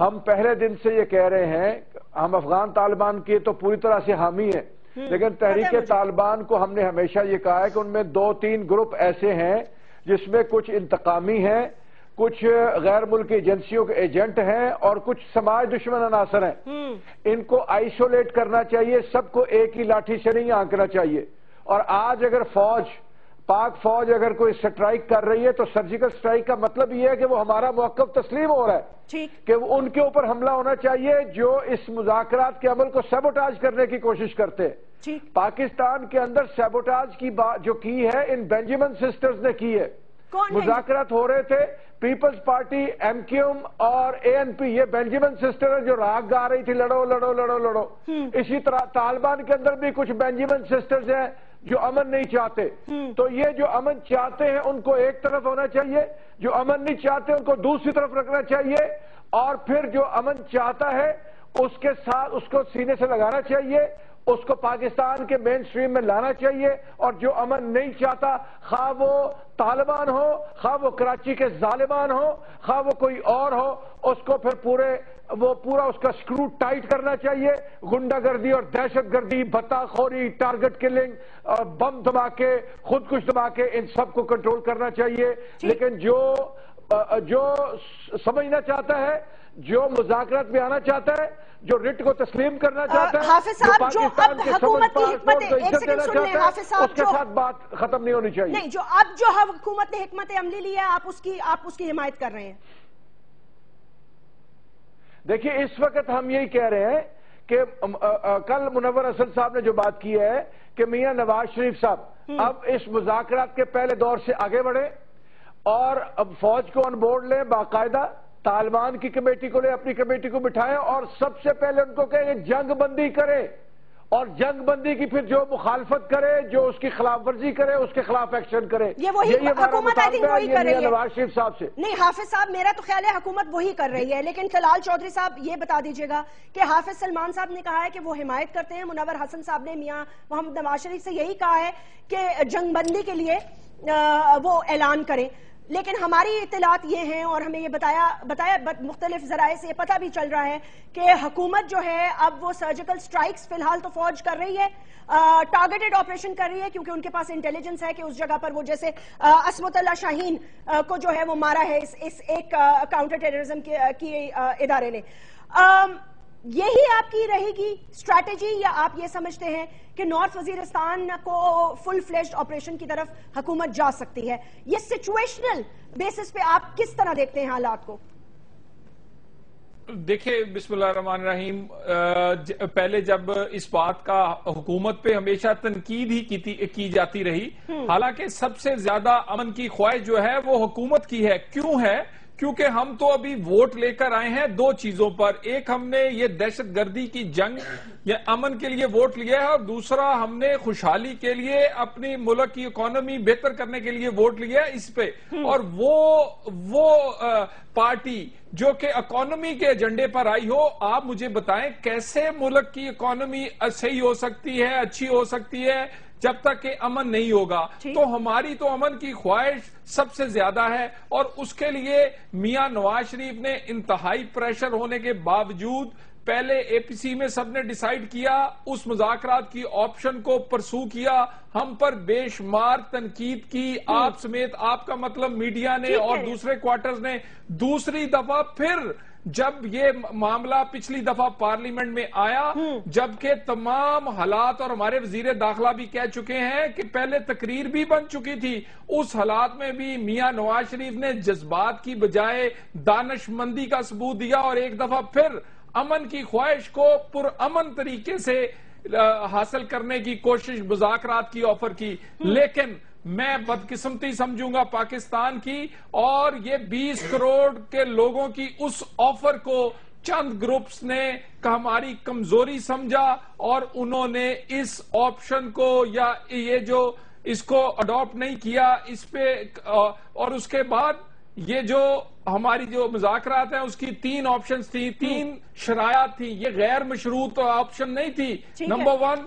ہم پہلے دن سے یہ کہہ رہے ہیں، ہم افغان طالبان کی تو پوری طرح سے حامی ہیں، لیکن تحریک طالبان کو ہم نے ہمیشہ یہ کہا ہے کہ ان میں 2-3 گروپ ایسے ہیں جس میں کچھ انتقامی ہیں، کچھ غیر ملکی ایجنسیوں کے ایجنٹ ہیں اور کچھ سماج دشمن عناصر ہیں۔ ان کو آئسولیٹ کرنا چاہیے، سب کو ایک ہی لاٹھی سے نہیں آنکنا چاہیے۔ اور آج اگر پاک فوج اگر کوئی سٹرائک کر رہی ہے تو سرجیکل سٹرائک کا مطلب یہ ہے کہ وہ ہمارا موقف تسلیم ہو رہا ہے کہ ان کے اوپر حملہ ہونا چاہیے جو اس مذاکرات کے عمل کو سیبوٹاج کرنے کی کوشش کرتے ہیں۔ پاکستان کے اندر سیبوٹاج کی بات جو کی ہے ان بینجامن سسٹرز نے کی ہے۔ مذاکرات ہو رہے تھے، Peoples Party, M Q M اور اے این پی، یہ بینجامن سسٹر ہے جو راگ گا رہی تھی لڑو لڑو لڑو لڑو۔ اسی طرح طالبان کے اندر بھی کچھ بینجامن سسٹرز ہیں جو امن نہیں چاہتے، تو یہ جو امن چاہتے ہیں ان کو ایک طرف ہونا چاہیے، جو امن نہیں چاہتے ان کو دوسری طرف رکھنا چاہیے، اور پھر جو امن چاہتا ہے اس کے ساتھ اس کو سینے سے لگانا چاہیے، اس کو پاکستان کے مین سٹریم میں لانا چاہیے، اور جو امن نہیں چاہتا خواہ وہ طالبان ہو، خواہ وہ کراچی کے ظالمان ہو، خواہ وہ کوئی اور ہو، اس کو پھر پورا اس کا سکرو ٹائٹ کرنا چاہیے۔ غنڈہ گردی اور دہشت گردی، بھتہ خوری، ٹارگٹ کلنگ، بم دھماکے، خودکش دھماکے، ان سب کو کنٹرول کرنا چاہیے۔ لیکن جو سمجھنا چاہتا ہے، جو مذاکرات میں آنا چاہتا ہے، جو رٹ کو تسلیم کرنا چاہتا ہے، حافظ صاحب جو اب حکومت کی حکمت ایک سیکنڈ سن لیں حافظ صاحب، اس کے ساتھ بات ختم نہیں ہونی چاہیے۔ نہیں، جو اب جو حکومت نے حکمت عملی لی ہے آپ اس کی حمایت کر رہے ہیں؟ دیکھیے اس وقت ہم یہی کہہ رہے ہیں کہ کل منور اسد صاحب نے جو بات کی ہے کہ میاں نواز شریف صاحب اب اس مذاکرات کے پہلے دور سے آگے بڑھے اور اب فوج کو آن بورڈ لیں، باقاعدہ طالبان کی کمیٹی کو لیں، اپنی کمیٹی کو بٹھائیں، اور سب سے پہلے ان کو کہیں کہ جنگ بندی کرے، اور جنگ بندی کی پھر جو مخالفت کرے، جو اس کی خلاف ورزی کرے، اس کے خلاف ایکشن کرے۔ یہ وہی حکومت آئی تھنک وہی کر رہی ہے نواز شریف صاحب سے۔ نہیں حافظ صاحب، میرا تو خیال ہے حکومت وہی کر رہی ہے، لیکن طلال چودھری صاحب یہ بتا دیجئے گا کہ حافظ سلمان صاحب نے کہا ہے کہ وہ حمایت کرتے ہیں، منور حسن صاحب نے میاں محمد نواز شریف سے یہی کہا ہے کہ جنگ بندی کے لیے وہ اعلان کریں، لیکن ہماری اطلاعات یہ ہیں اور ہمیں یہ بتایا مختلف ذرائع سے یہ پتہ بھی چل رہا ہے کہ حکومت جو ہے اب وہ سرجیکل سٹرائکس فی الحال تو فوج کر رہی ہے، ٹارگیٹڈ آپریشن کر رہی ہے، کیونکہ ان کے پاس انٹیلیجنس ہے کہ اس جگہ پر وہ جیسے عصمت اللہ شاہین کو جو ہے وہ مارا ہے اس ایک کاؤنٹر ٹیررزم کی ادارے نے۔ یہی آپ کی رہے گی اسٹریٹجی، یا آپ یہ سمجھتے ہیں کہ نارتھ وزیرستان کو فل فلیشڈ آپریشن کی طرف حکومت جا سکتی ہے؟ یہ سچویشنل بیسس پہ آپ کس طرح دیکھتے ہیں حالات کو؟ دیکھیں بسم اللہ الرحمن الرحیم، پہلے جب اس بات کا حکومت پہ ہمیشہ تنقید ہی کی جاتی رہی، حالانکہ سب سے زیادہ امن کی خواہش جو ہے وہ حکومت کی ہے۔ کیوں ہے؟ کیونکہ ہم تو ابھی ووٹ لے کر آئے ہیں دو چیزوں پر، ایک ہم نے یہ دہشت گردی کی جنگ یا امن کے لیے ووٹ لیا ہے، اور دوسرا ہم نے خوشحالی کے لیے اپنی ملک کی اکانومی بہتر کرنے کے لیے ووٹ لیا ہے اس پہ۔ اور وہ پارٹی جو کہ اکانومی کے ایجنڈے پر آئی ہو، آپ مجھے بتائیں کیسے ملک کی اکانومی صحیح ہو سکتی ہے، اچھی ہو سکتی ہے جب تک کہ امن نہیں ہوگا؟ تو ہماری تو امن کی خواہش سب سے زیادہ ہے، اور اس کے لیے میاں نواز شریف نے انتہائی پریشر ہونے کے باوجود پہلے اے پی سی میں سب نے ڈیسائیڈ کیا، اس مذاکرات کی آپشن کو پرسو کیا، ہم پر بے شمار تنقید کی، آپ سمیت، آپ کا مطلب میڈیا نے اور دوسرے کوارٹرز نے۔ دوسری دفعہ پھر جب یہ معاملہ پچھلی دفعہ پارلیمنٹ میں آیا، جبکہ تمام حالات، اور ہمارے وزیر داخلہ بھی کہہ چکے ہیں کہ پہلے تقریر بھی بن چکی تھی، اس حالات میں بھی میاں نواز شریف نے جذبات کی بجائے دانش مندی کا ثبوت دیا، اور ایک دفعہ پھر امن کی خواہش کو پرامن طریقے سے حاصل کرنے کی کوشش، مذاکرات کی آفر کی۔ لیکن میں بدقسمتی سمجھوں گا پاکستان کی، اور یہ 20 کروڑ کے لوگوں کی اس آفر کو چند گروپس نے ہماری کمزوری سمجھا، اور انہوں نے اس آپشن کو یا یہ جو اس کو اڈاپٹ نہیں کیا اس پہ، اور اس کے بعد یہ جو ہماری جو مذاکرات ہیں اس کی 3 آپشنز تھی، 3 شرائط تھی، یہ غیر مشروط آپشن نہیں تھی۔ Number 1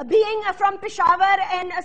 being from Peshawar and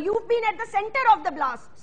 you've been at the center of the blasts,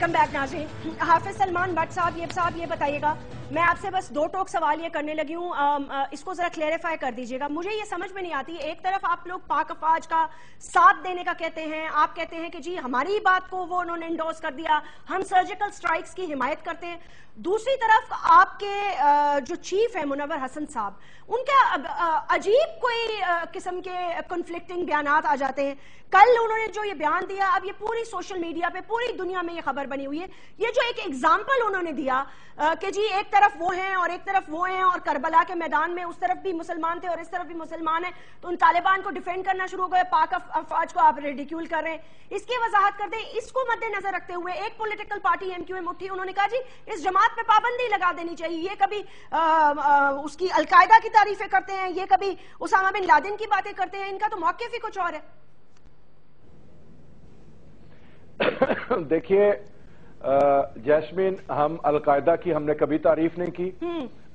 welcome back ناظرین. حافظ سلمان بٹ صاحب یہ بتائیے گا, میں آپ سے بس 2 ٹوک سوال یہ کرنے لگی ہوں, اس کو ذرا کلیریفائی کر دیجیے گا. مجھے یہ سمجھ میں نہیں آتی, ایک طرف آپ لوگ پاک افواج کا ساتھ دینے کا کہتے ہیں, آپ کہتے ہیں کہ جی ہماری بات کو وہ انہوں نے انڈورس کر دیا, ہم سرجیکل سٹرائکس کی حمایت کرتے ہیں. دوسری طرف آپ کے جو چیف ہیں منور حسن صاحب, ان کا عجیب کوئی قسم کے کنفلکٹنگ بیانات آ جاتے ہیں. کل انہوں نے جو یہ بیان دیا, اب یہ پوری سوشل میڈیا پہ پوری دنیا میں یہ خبر بنی ہوئی ہے. یہ جو ایک ایگزامپل انہوں نے دیا کہ جی ایک طرف وہ ہیں اور ایک طرف وہ ہیں, اور کربلا کے میدان میں اس طرف بھی مسلمان تھے اور اس طرف بھی مسلمان ہیں, تو ان طالبان کو ڈیفینڈ کرنا شروع ہو گئے, پاک افواج کو آپ ریڈیکیول کر رہے ہیں. اس کی وضاحت کر دیں. اس کو مد نظر رکھتے ہوئے ایک political party M Q M اٹھی, انہوں نے کہا جی اس جماعت پہ پابندی لگا دینی چاہیے. یہ کبھی اس کی القاعدہ کی تعریفیں کرتے ہیں, یہ کبھی اسامہ بن لادن کی باتیں کرتے ہیں, ان کا تو موقف ہی کچھ اور ہے. دیکھیے جیسمین, ہم القاعدہ کی ہم نے کبھی تعریف نہیں کی,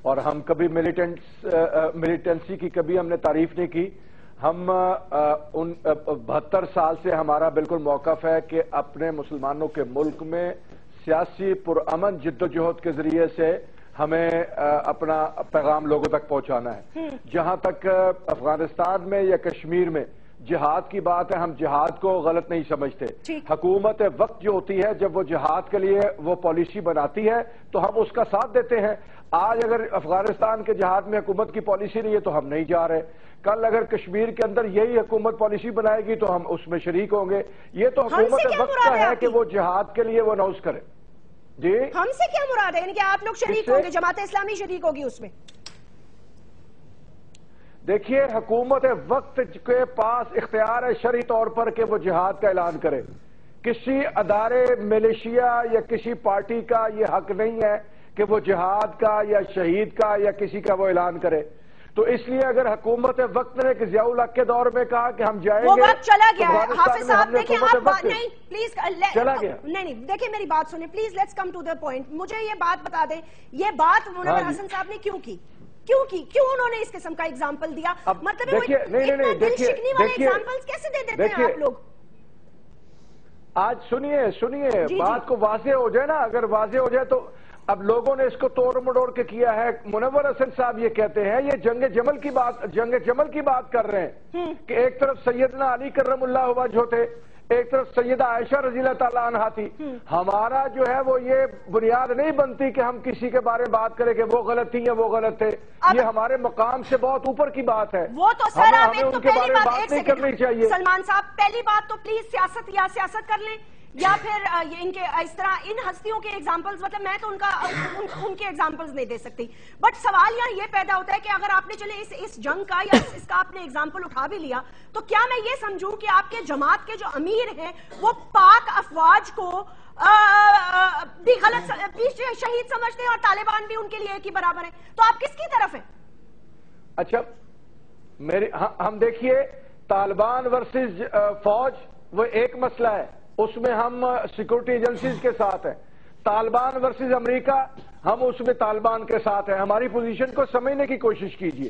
اور ہم کبھی ملیٹنسی کی کبھی ہم نے تعریف نہیں کی. ہم 72 سال سے ہمارا بالکل موقف ہے کہ اپنے مسلمانوں کے ملک میں سیاسی پرامن جد و جہد کے ذریعے سے ہمیں اپنا پیغام لوگوں تک پہنچانا ہے. جہاں تک افغانستان میں یا کشمیر میں جہاد کی بات ہے, ہم جہاد کو غلط نہیں سمجھتے. حکومت وقت جو ہوتی ہے, جب وہ جہاد کے لیے وہ پالیسی بناتی ہے تو ہم اس کا ساتھ دیتے ہیں. آج اگر افغانستان کے جہاد میں حکومت کی پالیسی نہیں ہے تو ہم نہیں جا رہے. کل اگر کشمیر کے اندر یہی حکومت پالیسی بنائے گی تو ہم اس میں شریک ہوں گے. یہ تو حکومت وقت کا ہے کہ وہ جہاد کے لیے وہ اناؤنس کرے. جی ہم سے کیا مراد ہے, یعنی کہ آپ لوگ شریک ہوں گے, جماعت اسلامی شریک ہوگی اس میں؟ دیکھیے, حکومت وقت کے پاس اختیار ہے شرعی طور پر کہ وہ جہاد کا اعلان کرے. کسی ادارے, ملیشیا یا کسی پارٹی کا یہ حق نہیں ہے کہ وہ جہاد کا یا شہید کا یا کسی کا وہ اعلان کرے. تو اس لیے اگر حکومت وقت نے کہ ضیاء الحق کے دور میں کہا کہ ہم جائیں گے, وہ وقت چلا گیا ہے. حافظ صاحب دیکھیں, آپ نہیں پلیز چلا گیا, نہیں دیکھیں میری بات سنیں please, let's come to the point. مجھے یہ بات بتا دیں, یہ بات منور حسن صاحب نے کیوں کی, کیوں انہوں نے اس قسم کا ایگزامپل دیا؟ مطلب اتنا دل شکنی والے ایگزامپلز کیسے دے دیتے ہیں آپ لوگ؟ آج سنیے بات کو واضح ہو جائے نا. اگر واضح ہو جائے تو اب لوگوں نے اس کو توڑ مڑوڑ کے کیا ہے. منور حسن صاحب یہ کہتے ہیں, یہ جنگ جمل کی بات کر رہے ہیں کہ ایک طرف سیدنا علی کرم اللہ وجہ تھے, ایک طرف سیدہ عائشہ رضی اللہ تعالیٰ عنہا تھی. ہمارا جو ہے وہ یہ بنیاد نہیں بنتی کہ ہم کسی کے بارے بات کریں کہ وہ غلط تھی یا وہ غلط تھے. یہ ہمارے مقام سے بہت اوپر کی بات ہے. وہ تو سر آپ ان کے بارے میں بات نہیں کرنی چاہیے. سلمان صاحب, پہلی بات تو پلیز سیاست کر لیں, یا پھر ان کے اس طرح ان ہستیوں کے ایگزامپلز, مطلب میں تو ان کے ایگزامپلز نہیں دے سکتی. بٹ سوال یہاں یہ پیدا ہوتا ہے کہ اگر آپ نے چلے اس جنگ کا یا اس کا آپ نے ایگزامپل اٹھا بھی لیا, تو کیا میں یہ سمجھوں کہ آپ کے جماعت کے جو امیر ہیں وہ پاک افواج کو بھی غلط شہید سمجھتے ہیں اور طالبان بھی ان کے لیے ایک ہی برابر ہیں؟ تو آپ کس کی طرف ہیں؟ اچھا ہم دیکھیے, طالبان ورسز فوج وہ ایک مسئلہ ہے, اس میں ہم سیکورٹی ایجنسیز کے ساتھ ہیں. طالبان ورسز امریکہ, ہم اس میں طالبان کے ساتھ ہیں. ہماری پوزیشن کو سمجھنے کی کوشش کیجئے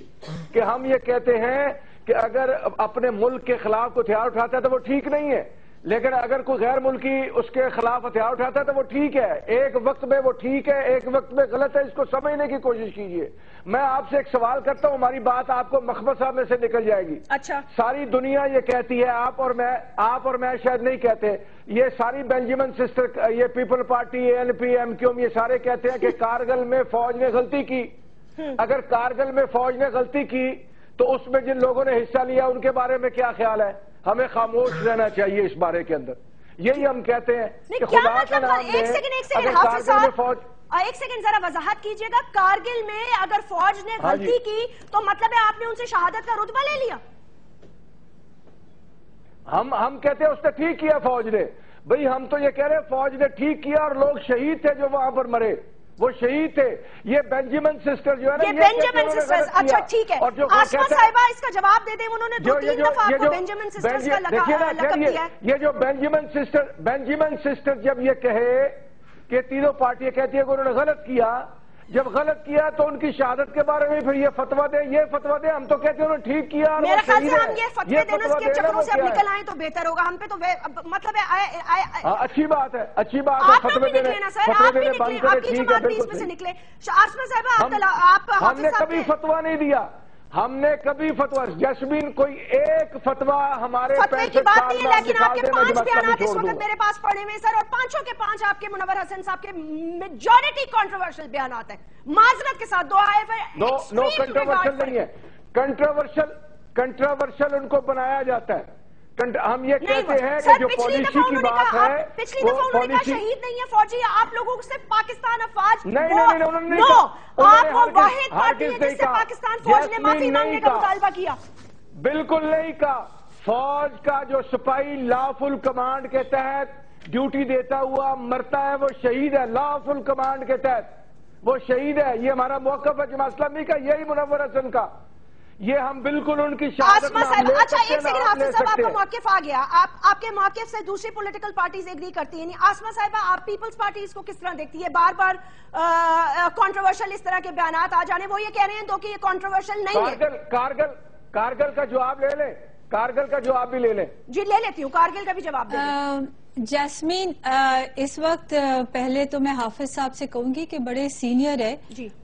کہ ہم یہ کہتے ہیں کہ اگر اپنے ملک کے خلاف کوئی ہتھیار اٹھاتا ہے تو وہ ٹھیک نہیں ہے, لیکن اگر کوئی غیر ملکی اس کے خلاف ہتھیار اٹھاتا ہے تو وہ ٹھیک ہے. ایک وقت میں وہ ٹھیک ہے, ایک وقت میں غلط ہے. اس کو سمجھنے کی کوشش کیجئے. میں آپ سے ایک سوال کرتا ہوں, ہماری بات آپ کو مخمصہ میں سے نکل جائے گی. اچھا, ساری دنیا یہ کہتی ہے, آپ اور میں شاید نہیں کہتے, یہ ساری بینجامن سسٹر, یہ پیپل پارٹی, ANP, MQM, یہ سارے کہتے ہیں کہ کارگل میں فوج نے غلطی کی. اگر کارگل میں فوج نے غلطی کی تو اس میں جن لوگوں نے حصہ لیا ان کے بارے میں کیا خیال ہے؟ ہمیں خاموش رہنا چاہیے اس بارے کے اندر. یہی ہم کہتے ہیں کہ خدا کا نام لے, اگر کارگل میں فوج, ایک سیکنڈ ذرا وضاحت کیجئے گا. کارگل میں اگر فوج نے غلطی کی تو مطلب ہے آپ نے ان سے شہادت کا رتبہ لے لیا؟ ہم کہتے ہیں اس نے ٹھیک کیا فوج نے. بھئی ہم تو یہ کہہ رہے ہیں فوج نے ٹھیک کیا, اور لوگ شہید تھے جو وہاں پر مرے, وہ شہید تھے. یہ بینجامن سسٹر جو ہے نا, یہ بینجامن سسٹرز, اچھا ٹھیک ہے, آسما صاحبہ اس کا جواب دے دیں. انہوں نے 2-3 دفعہ آپ کو بینجامن سسٹرز کا لقب دیا ہے. یہ جو بینجامن سسٹر جب یہ کہے کہ تینوں پارٹیاں کہتی ہیں کہ انہوں نے غلط کیا, جب غلط کیا تو ان کی شہادت کے بارے میں پھر یہ فتویٰ دیں، یہ فتویٰ دیں. ہم تو کہتے ہیں انہوں نے ٹھیک کیا. میرے خیال سے ہم یہ فتوے دینے کے چکروں سے اب نکل آئیں تو بہتر ہوگا. ہم پہ تو مطلب ہے اچھی بات ہے، اچھی بات ہے. آپ بھی نکلے نا سر، آپ بھی نکلے، آپ کی جماعت بھی اس میں سے نکلے. عاصمہ صاحبہ آپ ہم نے کبھی فتویٰ نہیں دیا، ہم نے کبھی فتویٰ. جیسمین کوئی ایک فتویٰ ہمارے فتوے کی بات نہیں ہے، لیکن آپ کے 5 بیانات اس وقت میرے پاس پڑے ہوئے سر، اور 5 کے 5 آپ کے منور حسن صاحب کے میجورٹی کنٹروورشل بیانات ہیں. معذرت کے ساتھ نو کنٹروورشل نہیں ہے. کنٹروورشل ان کو بنایا جاتا ہے. ہم یہ کہتے ہیں کہ جو پالیسی کی بات ہے، پچھلی دفعہ انہوں نے کہا شہید نہیں ہے فوجی، آپ لوگوں سے پاکستان افواج نہیں، آپ وہ واحد پارٹی ہے جس سے پاکستان فوج نے معافی مانگنے کا مطالبہ کیا. بالکل نہیں کہا. فوج کا جو سپاہی لا فل کمانڈ کے تحت ڈیوٹی دیتا ہوا مرتا ہے وہ شہید ہے. لا فل کمانڈ کے تحت وہ شہید ہے. یہ ہمارا موقف ہے جماعت اسلامی کا، یہی منور حسن کا. یہ ہم بالکل ان کی شہادت میں ہم لے سکتے ہیں. ایک سیکنڈ حافظ صاحب، آپ کا موقف آ گیا. آپ کے موقف سے دوسری پولیٹیکل پارٹیز ایگری کرتی ہیں. عاصمہ صاحبہ، آپ پیپلز پارٹی اس کو کس طرح دیکھتی ہے؟ بار بار کنٹروورشل اس طرح کے بیانات آ جانے، وہ یہ کہہ رہے ہیں تو کہ یہ کنٹروورشل نہیں ہے. کارگل کا جواب لے لیں، کارگل کا جواب بھی لے لیں. جی لے لیتی ہوں، کارگل کا بھی جواب دے لیں. جیسمین، اس وقت پہلے تو میں حافظ صاحب سے کہوں گی کہ بڑے سینئر ہے.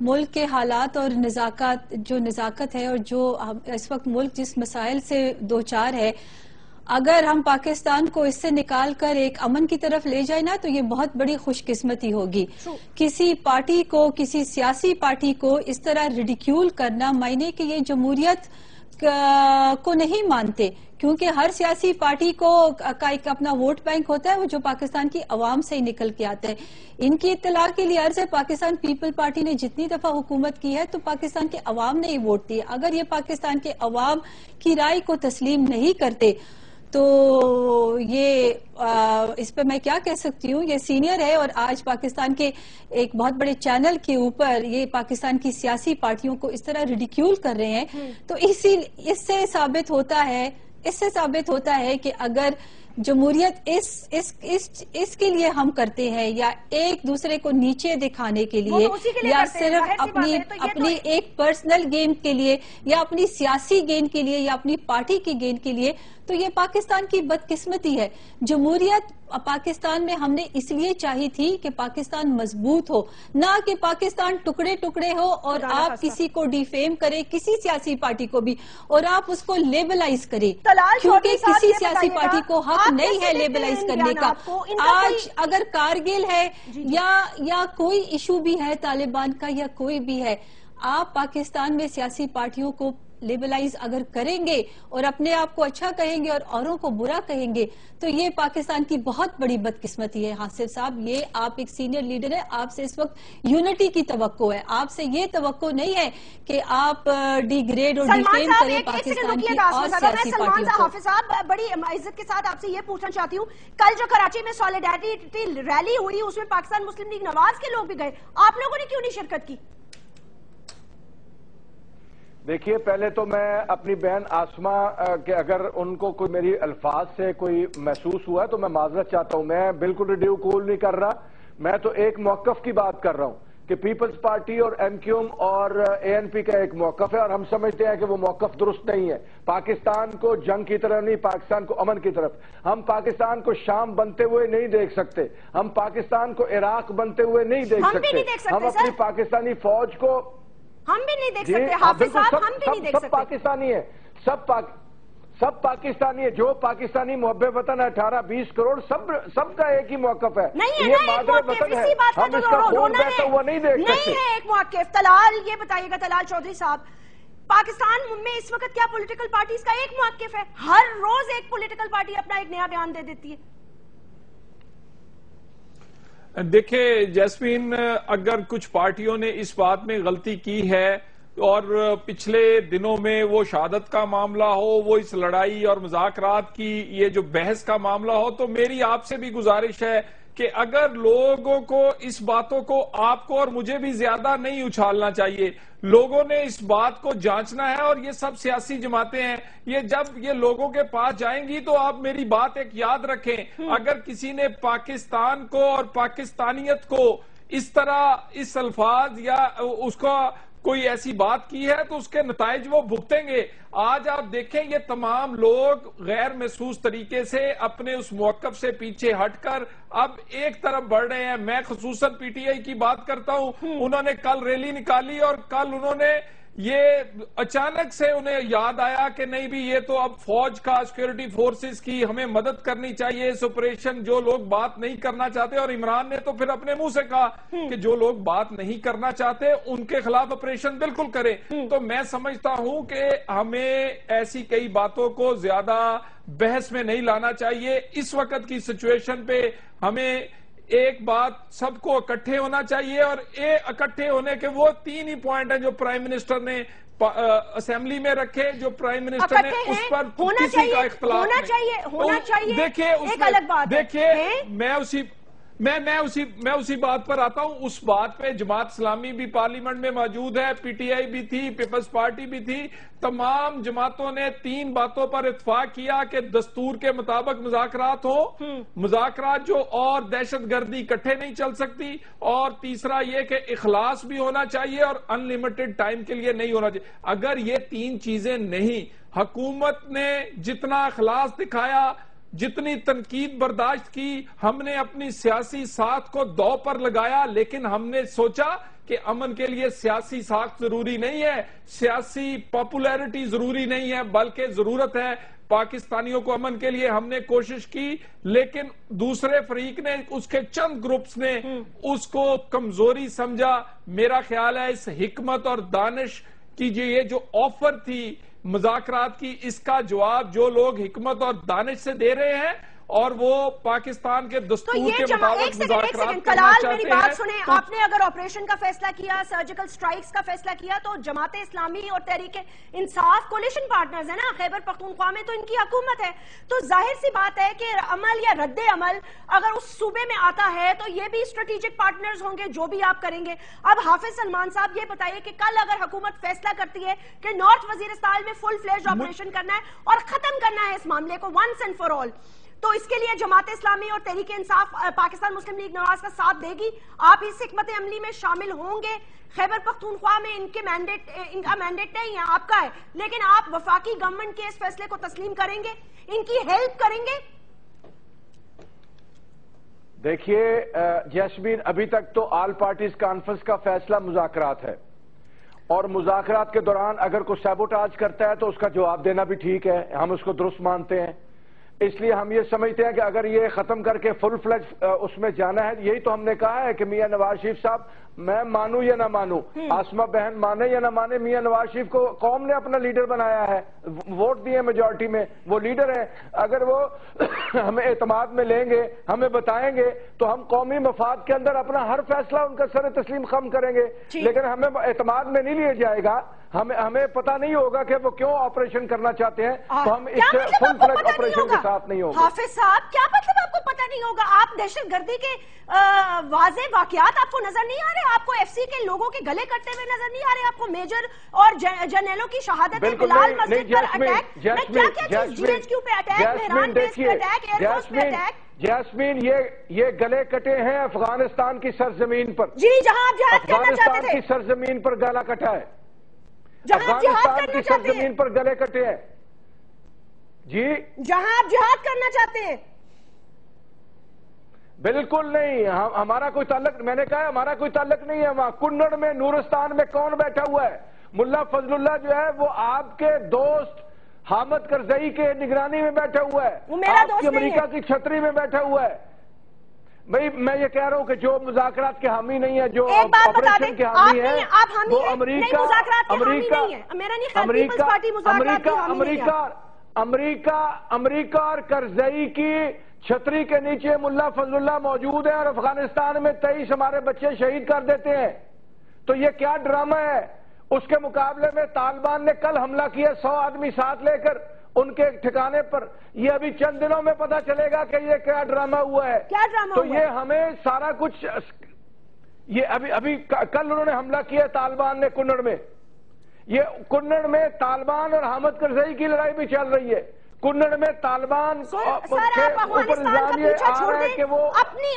ملک کے حالات اور نزاکت ہے اور جو اس وقت ملک جس مسائل سے دوچار ہے، اگر ہم پاکستان کو اس سے نکال کر ایک امن کی طرف لے جائیں نا تو یہ بہت بڑی خوش قسمتی ہوگی. کسی پارٹی کو، کسی سیاسی پارٹی کو اس طرح ریڈیکیول کرنا معنی کہ یہ جمہوریت کو نہیں مانتے، کیونکہ ہر سیاسی پارٹی کو کا ایک اپنا ووٹ بینک ہوتا ہے، وہ جو پاکستان کی عوام سے ہی نکل کے آتا ہے. ان کی اطلاع کے لیے عرض ہے، پاکستان پیپل پارٹی نے جتنی دفعہ حکومت کی ہے تو پاکستان کے عوام نے ہی ووٹ دی. اگر یہ پاکستان کے عوام کی رائے کو تسلیم نہیں کرتے تو یہ اس پہ میں کیا کہہ سکتی ہوں. یہ سینئر ہے اور آج پاکستان کے ایک بہت بڑے چینل کے اوپر یہ پاکستان کی سیاسی پارٹیوں کو اس طرح ریڈیکیول کر رہے ہیں. تو اس سے ثابت ہوتا ہے کہ اگر جمہوریت اس کے لیے ہم کرتے ہیں یا ایک دوسرے کو نیچے دکھانے کے لیے یا صرف اپنی ایک پرسنل گین کے لیے یا اپنی سیاسی گین کے لیے یا اپنی پارٹی کی گین کے لیے، تو یہ پاکستان کی بدقسمتی ہے. جمہوریت پاکستان میں ہم نے اس لیے چاہی تھی کہ پاکستان مضبوط ہو، نہ کہ پاکستان ٹکڑے ٹکڑے ہو اور آپ کسی کو ڈیفیم کرے، کسی سیاسی پارٹی کو بھی، اور آپ اس کو لیبلائز کرے، کیونکہ کسی سیاسی پارٹی کو حق نہیں ہے لیبلائز کرنے کا. آج اگر کارگل ہے یا کوئی ایشو بھی ہے طالبان کا یا کوئی بھی ہے، آپ پاکستان میں سیاسی پارٹیوں کو لیبلائز اگر کریں گے اور اپنے آپ کو اچھا کہیں گے اور اوروں کو برا کہیں گے تو یہ پاکستان کی بہت بڑی بدقسمتی ہے. حاصل صاحب، یہ آپ ایک سینئر لیڈر ہیں، آپ سے اس وقت یونٹی کی توقع ہے. آپ سے یہ توقع نہیں ہے کہ آپ ڈی گریڈ اور ڈیفیم کریں پاکستان کی اور سیاسی پارٹیوں کو. حافظ صاحب، بڑی عزت کے ساتھ آپ سے یہ پوچھنا چاہتی ہوں، کل جو کراچی میں سالیڈیرٹی ریلی ہوئی اس میں پاکستان مسلم لیگ نواز کے لوگ بھی گئے، آپ لوگوں نے کیوں نہیں شرکت کی؟ دیکھیے، پہلے تو میں اپنی بہن عاصمہ کہ اگر ان کو کوئی میری الفاظ سے کوئی محسوس ہوا ہے تو میں معذرت چاہتا ہوں. میں بالکل ریڈیکیول نہیں کر رہا، میں تو ایک موقف کی بات کر رہا ہوں کہ پیپلز پارٹی اور ایم کیو ایم اور اے این پی کا ایک موقف ہے اور ہم سمجھتے ہیں کہ وہ موقف درست نہیں ہے. پاکستان کو جنگ کی طرف نہیں، پاکستان کو امن کی طرف. ہم پاکستان کو شام بنتے ہوئے نہیں دیکھ سکتے، ہم پاکستان کو عراق بنتے ہوئے نہیں دیکھ سکتے. ہم اپنی پاکستانی فوج کو ہم بھی نہیں دیکھ سکتے. حافظ صاحب، ہم بھی نہیں دیکھ سکتے. سب پاکستانی ہے، سب پاکستانی ہے. جو پاکستانی محب وطن ہے 18-20 کروڑ، سب کا ایک ہی موقف ہے. یہ مادر وطن ہے، ہم اس کا خون بہتا ہوا نہیں دیکھ سکتے. نہیں ہے ایک موقف. طلال، یہ بتائیے گا طلال چودھری صاحب، پاکستان میں اس وقت کیا پولیٹیکل پارٹیز کا ایک موقف ہے؟ ہر روز ایک پولیٹیکل پارٹی اپنا ایک نیا بیان دے دیتی ہے. دیکھیں جیسمین، اگر کچھ پارٹیوں نے اس بات میں غلطی کی ہے اور پچھلے دنوں میں وہ شہادت کا معاملہ ہو، وہ اس لڑائی اور مذاکرات کی یہ جو بحث کا معاملہ ہو، تو میری آپ سے بھی گزارش ہے کہ اگر لوگوں کو اس باتوں کو آپ کو اور مجھے بھی زیادہ نہیں اچھالنا چاہیے. لوگوں نے اس بات کو جانچنا ہے اور یہ سب سیاسی جماعتیں ہیں، یہ جب یہ لوگوں کے پاس جائیں گی تو آپ میری بات ایک یاد رکھیں، اگر کسی نے پاکستان کو اور پاکستانیت کو اس طرح اس الفاظ یا اس کا کوئی ایسی بات کی ہے تو اس کے نتائج وہ بھگتیں گے. آج آپ دیکھیں یہ تمام لوگ غیر محسوس طریقے سے اپنے اس موقف سے پیچھے ہٹ کر اب ایک طرف بڑھ رہے ہیں. میں خصوصاً پی ٹی آئی کی بات کرتا ہوں. انہوں نے کل ریلی نکالی اور کل انہوں نے یہ اچانک سے انہیں یاد آیا کہ نہیں بھی یہ تو اب فوج کا سیکورٹی فورسز کی ہمیں مدد کرنی چاہیے اس آپریشن. جو لوگ بات نہیں کرنا چاہتے, اور عمران نے تو پھر اپنے منہ سے کہا کہ جو لوگ بات نہیں کرنا چاہتے ان کے خلاف آپریشن بالکل کریں. تو میں سمجھتا ہوں کہ ہمیں ایسی کئی باتوں کو زیادہ بحث میں نہیں لانا چاہیے. اس وقت کی سچویشن پہ ہمیں ایک بات سب کو اکٹھے ہونا چاہیے, اور اکٹھے ہونے کے وہ 3 ہی پوائنٹ ہیں جو پرائم منسٹر نے اسمبلی میں رکھے, جو پرائم منسٹر نے اس پر کسی کا اختلاف ہونا چاہیے. دیکھیے میں اسی بات پر آتا ہوں. اس بات پہ جماعت اسلامی بھی پارلیمنٹ میں موجود ہے, پی ٹی آئی بھی تھی, پیپلز پارٹی بھی تھی. تمام جماعتوں نے 3 باتوں پر اتفاق کیا کہ دستور کے مطابق مذاکرات ہو, مذاکرات جو اور دہشت گردی اکٹھے نہیں چل سکتی, اور تیسرا یہ کہ اخلاص بھی ہونا چاہیے اور ان لمیٹڈ ٹائم کے لیے نہیں ہونا چاہیے. اگر یہ 3 چیزیں نہیں, حکومت نے جتنا اخلاص دکھایا, جتنی تنقید برداشت کی, ہم نے اپنی سیاسی ساکھ کو دو پر لگایا, لیکن ہم نے سوچا کہ امن کے لیے سیاسی ساکھ ضروری نہیں ہے, سیاسی پاپولیرٹی ضروری نہیں ہے, بلکہ ضرورت ہے پاکستانیوں کو امن کے لیے. ہم نے کوشش کی, لیکن دوسرے فریق نے, اس کے چند گروپس نے اس کو کمزوری سمجھا. میرا خیال ہے اس حکمت اور دانش کی یہ جو آفر تھی مذاکرات کی, اس کا جواب جو لوگ حکمت اور دانش سے دے رہے ہیں اور وہ پاکستان کے دستور کے مطابق مذاکرات کرنا چاہتے ہیں. میری بات سنیں, آپ نے اگر آپریشن کا فیصلہ کیا, سرجیکل سٹرائکس کا فیصلہ کیا, تو جماعت اسلامی اور تحریک انصاف کولیشن پارٹنرز ہیں نا, خیبر پختونخوا میں تو ان کی حکومت ہے, تو ظاہر سی بات ہے کہ عمل یا رد عمل اگر اس صوبے میں آتا ہے تو یہ بھی اسٹریٹجک پارٹنرز ہوں گے جو بھی آپ کریں گے. اب حافظ سلمان صاحب یہ بتائیے کہ کل اگر حکومت فیصلہ کرتی ہے کہ نارتھ وزیرستان میں فل فلیجڈ آپریشن کرنا ہے اور ختم کرنا ہے اس معاملے کو ونس اینڈ فار آل, تو اس کے لیے جماعت اسلامی اور تحریک انصاف پاکستان مسلم لیگ نواز کا ساتھ دے گی؟ آپ اس حکمت عملی میں شامل ہوں گے؟ خیبر پختونخوا میں ان کا مینڈیٹ نہیں ہے, آپ کا ہے, لیکن آپ وفاقی گورنمنٹ کے اس فیصلے کو تسلیم کریں گے, ان کی ہیلپ کریں گے؟ دیکھیے جیسمین, ابھی تک تو آل پارٹیز کانفرنس کا فیصلہ مذاکرات ہے, اور مذاکرات کے دوران اگر کوئی سیبوٹاج کرتا ہے تو اس کا جواب دینا بھی ٹھیک ہے, ہم اس کو درست مانتے ہیں. اس لیے ہم یہ سمجھتے ہیں کہ اگر یہ ختم کر کے فل فلیج اس میں جانا ہے, یہی تو ہم نے کہا ہے کہ میاں نواز شریف صاحب, میں مانوں یا نہ مانوں, آسمہ بہن مانے یا نہ مانے, میاں نواز شریف کو قوم نے اپنا لیڈر بنایا ہے, ووٹ دیے میجورٹی میں, وہ لیڈر ہیں. اگر وہ ہمیں اعتماد میں لیں گے, ہمیں بتائیں گے, تو ہم قومی مفاد کے اندر اپنا ہر فیصلہ ان کا سر تسلیم خم کریں گے. لیکن ہمیں اعتماد میں نہیں لیا جائے گا, ہمیں پتہ نہیں ہوگا کہ وہ کیوں آپریشن کرنا چاہتے ہیں, تو ہم اس سے فل فلیج آپریشن کے ساتھ نہیں ہوگا. حافظ صاحب, کیا مطلب آپ کو پتہ نہیں ہوگا؟ آپ دہشت گردی کے واضح واقعات آپ کو نظر نہیں آ رہے؟ آپ کو ایف سی کے لوگوں کے گلے کٹتے ہوئے نظر نہیں آ رہے؟ آپ کو میجر اور جرنیلوں کی شہادت, بلال مسجد پر اٹیک, کیا چیز, جی ایچ کیو پہ اٹیک, مہران بیس پہ اٹیک, ایئر فورس پہ اٹیک. جیسمین, یہ گلے کٹے ہیں افغانستان کی سرزمین پر. جی, جہاں آپ جہاد کرنا چاہتے تھے, افغانستان کی سرزمین پر گلا کٹا ہے, جہاں آپ جہاد افغانستان کی سرزمین پر گلے کٹے ہیں. جی, جہاں آپ جہاد کرنا چاہتے ہیں. بالکل نہیں, ہمارا کوئی تعلق, میں نے کہا ہمارا کوئی تعلق نہیں ہے وہاں. کنڑ میں, نورستان میں کون بیٹھا ہوا ہے؟ ملا فضل اللہ جو ہے وہ آپ کے دوست حامد کرزئی کے نگرانی میں بیٹھا ہوا ہے, آپ کی امریکہ کی چھتری میں بیٹھا ہوا ہے. میں یہ کہہ رہا ہوں کہ جو مذاکرات کے حامی نہیں ہے, جو آپریشن کے حامی ہے, وہ امریکہ اور کرزئی کی چھتری کے نیچے ملا فضل اللہ موجود ہے, اور افغانستان میں 23 ہمارے بچے شہید کر دیتے ہیں. تو یہ کیا ڈرامہ ہے؟ اس کے مقابلے میں طالبان نے کل حملہ کیا 100 آدمی ساتھ لے کر ان کے ٹھکانے پر. یہ ابھی چند دنوں میں پتا چلے گا کہ یہ کیا ڈرامہ ہوا ہے. تو یہ ہمیں سارا کچھ, یہ ابھی کل انہوں نے حملہ کیا طالبان نے کنڑ میں. یہ کنڑ میں طالبان اور حامد کرزئی کی لڑائی بھی چل رہی ہے. کنڑ میں طالبان سر آپ افغانستان کا پیچھا چھوڑ دیں،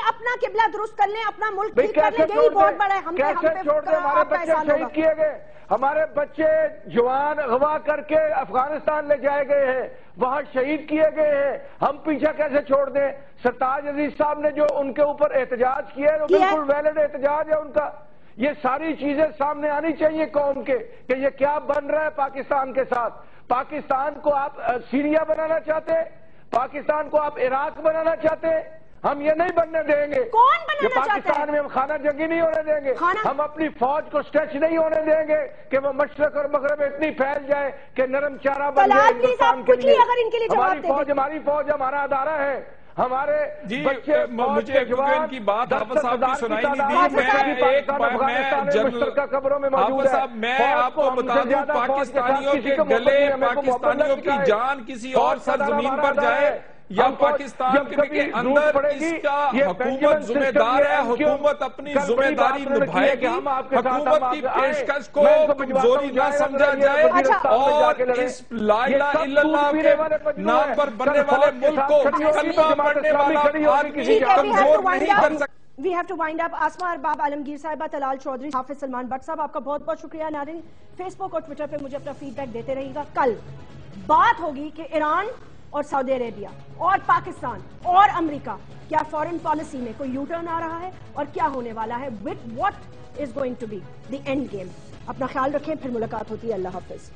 اپنا قبلہ درست کر لیں، اپنا ملک ٹھیک کر لیں، یہی بہت بڑا ہے. کیسے چھوڑ دیں؟ ہمارے بچے شہید کیے گئے، ہمارے بچے جوان اغوا کر کے افغانستان لے جائے گئے ہیں، وہاں شہید کیے گئے ہیں، ہم پیچھا کیسے چھوڑ دیں؟ سرتاج عزیز صاحب نے جو ان کے اوپر احتجاج کیا ہے وہ بالکل ویلڈ احتجاج ہے ان کا. یہ ساری چیزیں سامنے آنی چاہیے قوم کے کہ یہ کیا بن رہا ہے پاکستان کے ساتھ. پاکستان کو آپ سیریا بنانا چاہتے ہیں، پاکستان کو آپ عراق بنانا چاہتے ہیں، ہم یہ نہیں بننے دیں گے. کون بنانا چاہتا ہے؟ پاکستان میں ہم خانہ جنگی نہیں ہونے دیں گے، ہم اپنی فوج کو سٹریچ نہیں ہونے دیں گے کہ وہ مشرق اور مغرب میں اتنی پھیل جائے کہ نرم چارہ بن جائے ہندوستان کے لیے. ہماری فوج ہمارا ادارہ ہے، ہمارے بچے مجھے ان کی بات حافظ صاحب کی سنائی نہیں دی. میں آپ کو بتا دوں پاکستانیوں کے گلے پاکستانیوں کی جان کسی اور سرزمین پر جائے یا پاکستان کے اندر اس کا حکومت ذمہ دار ہے، حکومت اپنی ذمہ داری نبھائے گی، حکومت کی پیشکش کو کمزوری نہ سمجھا جائے اور اس لا الہ الا اللہ کے نام پر بننے والے ملک کو کلمہ پڑھنے والا آدمی کمزور نہیں کر سکتا. We have to wind up. آسما ارباب عالمگیر صاحبہ، طلال چودھری، حافظ سلمان بٹ صاحب، آپ کا بہت بہت شکریہ. ناظرین فیس بک اور ٹویٹر پہ مجھے اپنا فیڈ بیک دیتے رہیے گا. کل بات ہوگی کہ ایران اور سعودی عربیہ اور پاکستان اور امریکہ کیا فورن پالیسی میں کوئی یو ٹرن آ رہا ہے اور کیا ہونے والا ہے، with what is going to be the end game. اپنا خیال رکھیں، پھر ملاقات ہوتی ہے. اللہ حافظ.